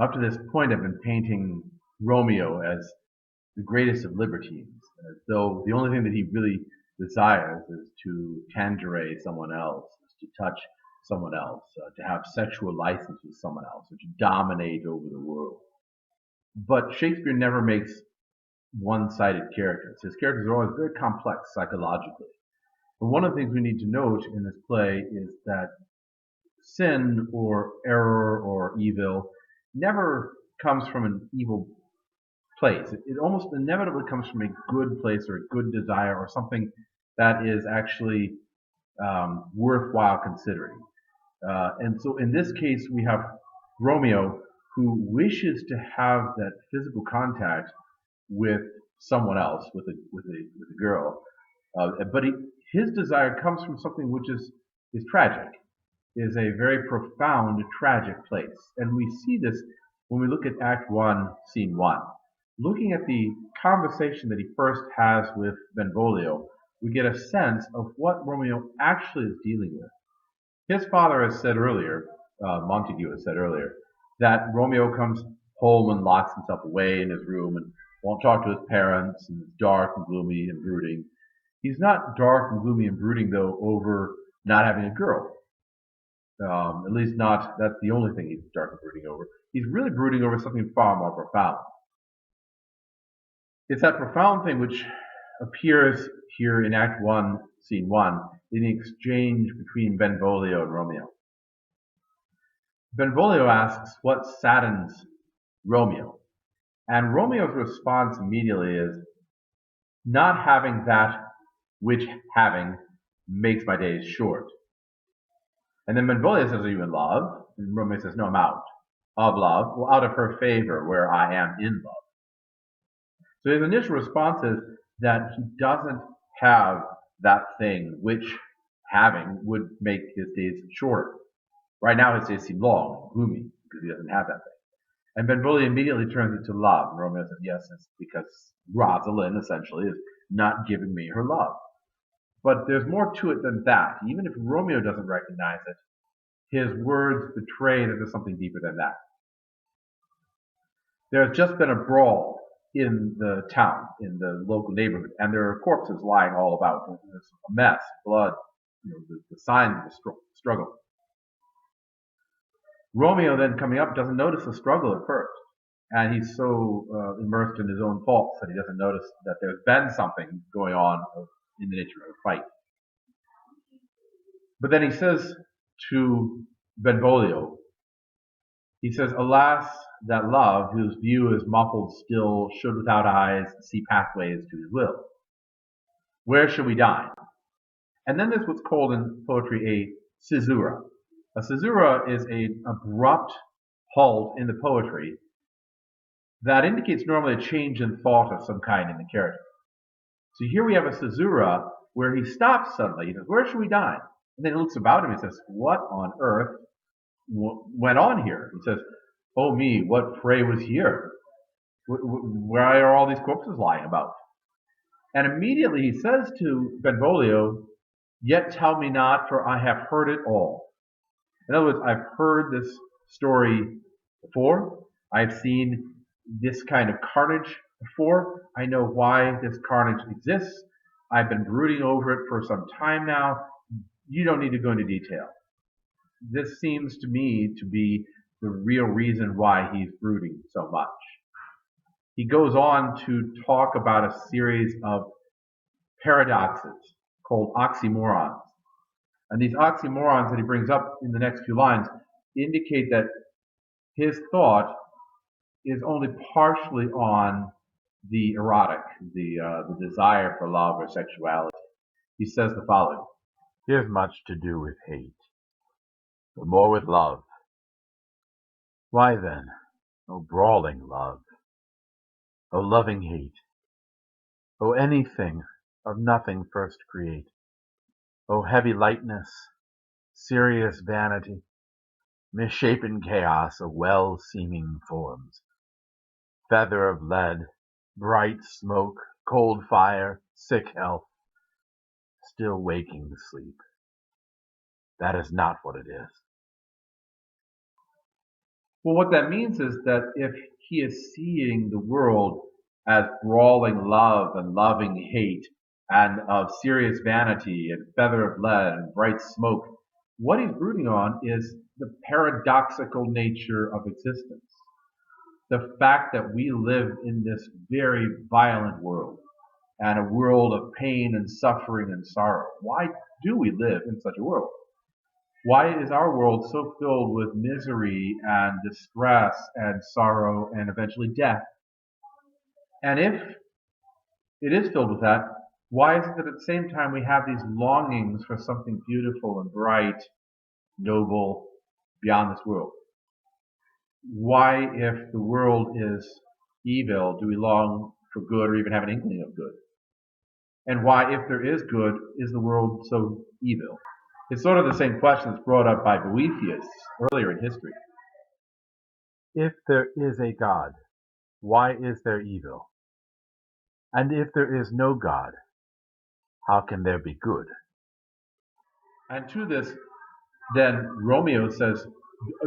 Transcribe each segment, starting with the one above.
Up to this point, I've been painting Romeo as the greatest of libertines, as though the only thing that he really desires is to tangerate someone else, is to touch someone else, to have sexual license with someone else, or to dominate over the world. But Shakespeare never makes one-sided characters. His characters are always very complex psychologically. And one of the things we need to note in this play is that sin or error or evil never comes from an evil place. It almost inevitably comes from a good place or a good desire or something that is actually worthwhile considering. And so in this case, we have Romeo who wishes to have that physical contact with someone else, with a girl, but his desire comes from something which is tragic, is a very profound tragic place, and we see this when we look at Act 1, Scene 1. Looking at the conversation that he first has with Benvolio, we get a sense of what Romeo actually is dealing with. His father has said earlier, Montague has said earlier, that Romeo comes home and locks himself away in his room and won't talk to his parents, and is dark and gloomy and brooding. He's not dark and gloomy and brooding, though, over not having a girl. At least not, that's the only thing he's dark and brooding over. He's really brooding over something far more profound. It's that profound thing which appears here in Act 1, Scene 1, in the exchange between Benvolio and Romeo. Benvolio asks what saddens Romeo. And Romeo's response immediately is, not having that which having makes my days short. And then Benvolio says, are you in love? And Romeo says, no, I'm out of love, well, out of her favor, where I am in love. So his initial response is that he doesn't have that thing which having would make his days shorter. Right now his days seem long and gloomy because he doesn't have that thing. And Benvolio immediately turns it to love. And Romeo says, yes, it's because Rosalind essentially is not giving me her love. But there's more to it than that. Even if Romeo doesn't recognize it, his words betray that there's something deeper than that. There has just been a brawl in the town, in the local neighborhood, and there are corpses lying all about. There's a mess, blood, the signs of the struggle. Romeo then coming up doesn't notice the struggle at first, and he's so immersed in his own faults that he doesn't notice that there's been something going on in the nature of a fight. But then he says to Benvolio, he says, alas, that love, whose view is muffled still, should without eyes see pathways to his will. Where shall we dine? And then there's what's called in poetry a caesura. A caesura is an abrupt halt in the poetry that indicates normally a change in thought of some kind in the character. So here we have a caesura where he stops suddenly. He says, where should we dine? And then he looks about him and says, what on earth went on here? He says, oh me, what fray was here? Where are all these corpses lying about? And immediately he says to Benvolio, yet tell me not, for I have heard it all. In other words, I've heard this story before. I've seen this kind of carnage before. I know why this carnage exists. I've been brooding over it for some time now. You don't need to go into detail. This seems to me to be the real reason why he's brooding so much. He goes on to talk about a series of paradoxes called oxymorons. And these oxymorons that he brings up in the next few lines indicate that his thought is only partially on the erotic, the desire for love or sexuality. He says the following: "'Tis much to do with hate, but more with love. Why then, O brawling love, O loving hate, O anything of nothing first create, O heavy lightness, serious vanity, misshapen chaos of well-seeming forms, feather of lead, bright smoke, cold fire, sick health, still waking sleep. That is not what it is. Well, what that means is that if he is seeing the world as brawling love and loving hate and of serious vanity and feather of lead and bright smoke, what he's brooding on is the paradoxical nature of existence. The fact that we live in this very violent world and a world of pain and suffering and sorrow. Why do we live in such a world? Why is our world so filled with misery and distress and sorrow and eventually death? And if it is filled with that, why is it that at the same time we have these longings for something beautiful and bright, noble, beyond this world? Why, if the world is evil, do we long for good or even have an inkling of good? And why, if there is good, is the world so evil? It's sort of the same question that's brought up by Boethius earlier in history. If there is a God, why is there evil? And if there is no God, how can there be good? And to this, then Romeo says,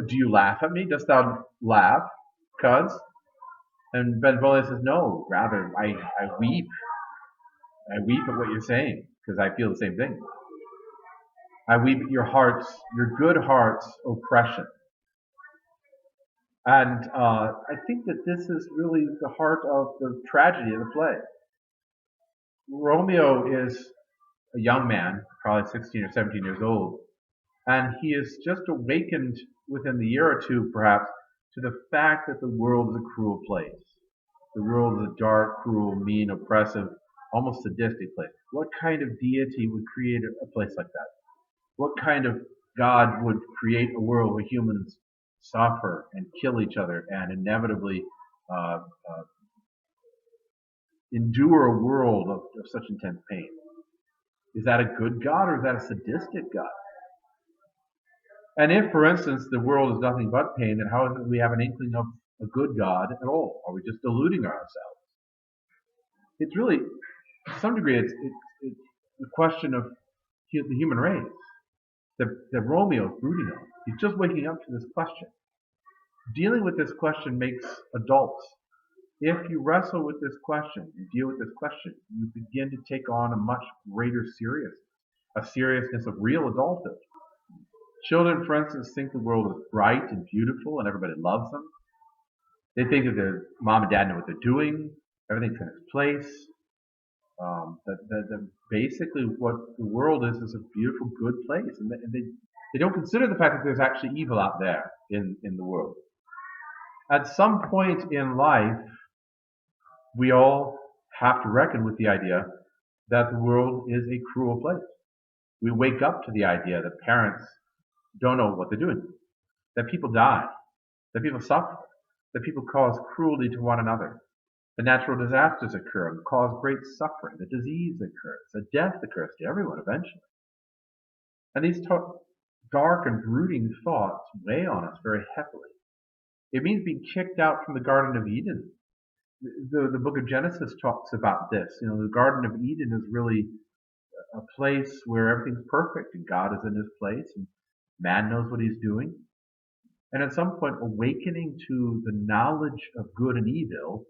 "Do you laugh at me? Dost thou laugh, cuz?" And Benvolio says, "No, rather, I weep. I weep at what you're saying, because I feel the same thing. I weep at your good heart's oppression." And I think that this is really the heart of the tragedy of the play. Romeo is a young man, probably 16 or 17 years old, and he is just awakened within the year or two, perhaps, to the fact that the world is a cruel place. The world is a dark, cruel, mean, oppressive, almost sadistic place. What kind of deity would create a place like that? What kind of God would create a world where humans suffer and kill each other and inevitably uh, uh, endure a world of such intense pain? Is that a good God or is that a sadistic God? And if, for instance, the world is nothing but pain, then how is it we have an inkling of a good God at all? Are we just deluding ourselves? It's really, to some degree, it's the question of the human race that Romeo is brooding on. He's just waking up to this question. Dealing with this question makes adults. If you wrestle with this question and deal with this question, you begin to take on a much greater seriousness, a seriousness of real adulthood. Children, for instance, think the world is bright and beautiful and everybody loves them. They think that their mom and dad know what they're doing, everything's in its place. That basically what the world is a beautiful, good place. And they don't consider the fact that there's actually evil out there in the world. At some point in life, we all have to reckon with the idea that the world is a cruel place. We wake up to the idea that parents don't know what they're doing, that people die, that people suffer, that people cause cruelty to one another, that natural disasters occur and cause great suffering, that disease occurs, that death occurs to everyone eventually. And these dark and brooding thoughts weigh on us very heavily. It means being kicked out from the Garden of Eden. The book of Genesis talks about this. The Garden of Eden is really a place where everything's perfect and God is in his place and man knows what he's doing. And at some point, awakening to the knowledge of good and evil,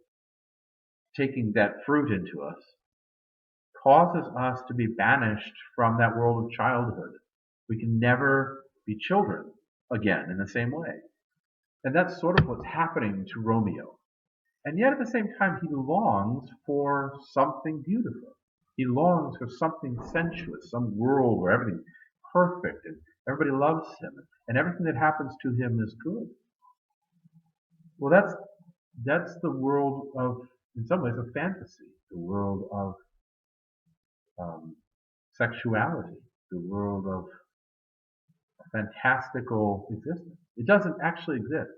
taking that fruit into us, causes us to be banished from that world of childhood. We can never be children again in the same way. And that's sort of what's happening to Romeo. And yet at the same time, he longs for something beautiful. He longs for something sensuous, some world where everything's perfect and everybody loves him and everything that happens to him is good. Well, that's the world of, in some ways, of fantasy, the world of sexuality, the world of fantastical existence. It doesn't actually exist.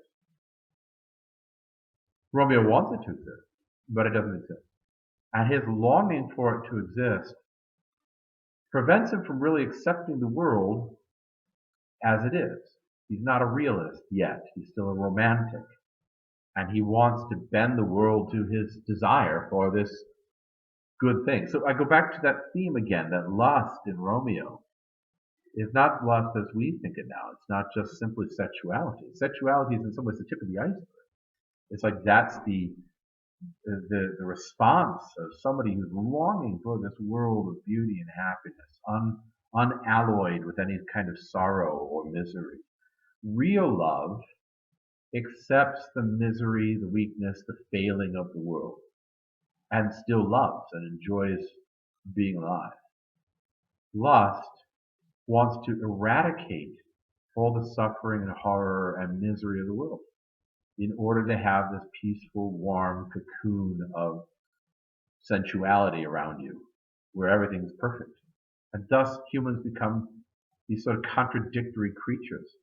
Romeo wants it to exist, but it doesn't exist. And his longing for it to exist prevents him from really accepting the world as it is. He's not a realist yet. He's still a romantic. And he wants to bend the world to his desire for this good thing. So I go back to that theme again, that lust in Romeo. is not lust as we think it now. It's not just simply sexuality. Sexuality is in some ways the tip of the iceberg. It's like that's the response of somebody who's longing for this world of beauty and happiness, unalloyed with any kind of sorrow or misery. Real love accepts the misery, the weakness, the failing of the world, and still loves and enjoys being alive. Lust wants to eradicate all the suffering and horror and misery of the world in order to have this peaceful, warm cocoon of sensuality around you where everything's perfect. And thus humans become these sort of contradictory creatures.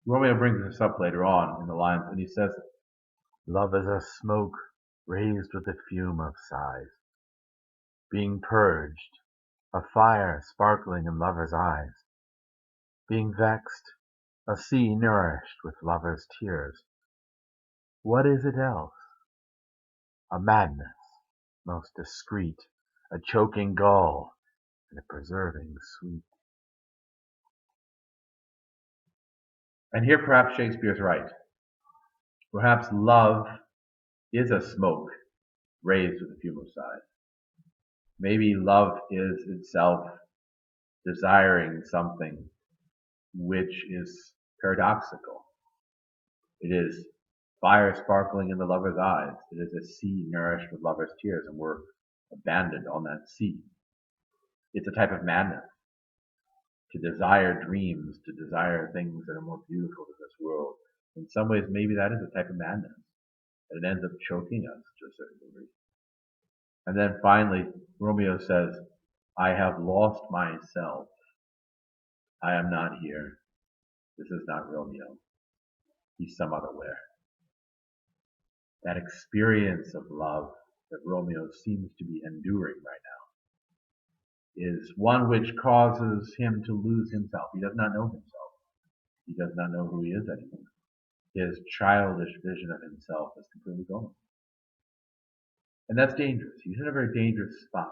Romeo brings this up later on in the lines, and he says, Love is a smoke raised with the fume of sighs, being purged, a fire sparkling in lovers' eyes, being vexed, a sea nourished with lovers' tears. What is it else? A madness, most discreet, a choking gall, and a preserving sweet. and here perhaps Shakespeare's right. Perhaps love is a smoke raised with a fume of sighs. Maybe love is itself desiring something which is paradoxical. It is fire sparkling in the lover's eyes. It is a sea nourished with lover's tears, and we're abandoned on that sea. It's a type of madness to desire dreams, to desire things that are more beautiful than this world. In some ways, maybe that is a type of madness, and it ends up choking us to a certain degree. And then finally, Romeo says, I have lost myself. I am not here. This is not Romeo. He's some other where. That experience of love that Romeo seems to be enduring right now is one which causes him to lose himself. He does not know himself. He does not know who he is anymore. His childish vision of himself is completely gone. And that's dangerous. He's in a very dangerous spot,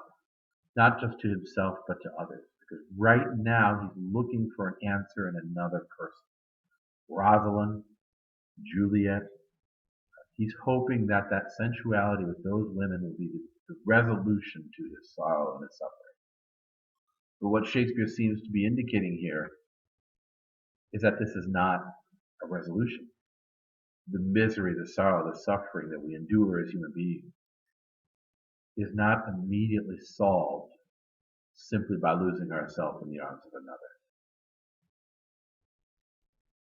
not just to himself, but to others. Because right now he's looking for an answer in another person. Rosalind, Juliet. He's hoping that that sensuality with those women will be the resolution to his sorrow and his suffering. But what Shakespeare seems to be indicating here is that this is not a resolution. The misery, the sorrow, the suffering that we endure as human beings is not immediately solved simply by losing ourselves in the arms of another.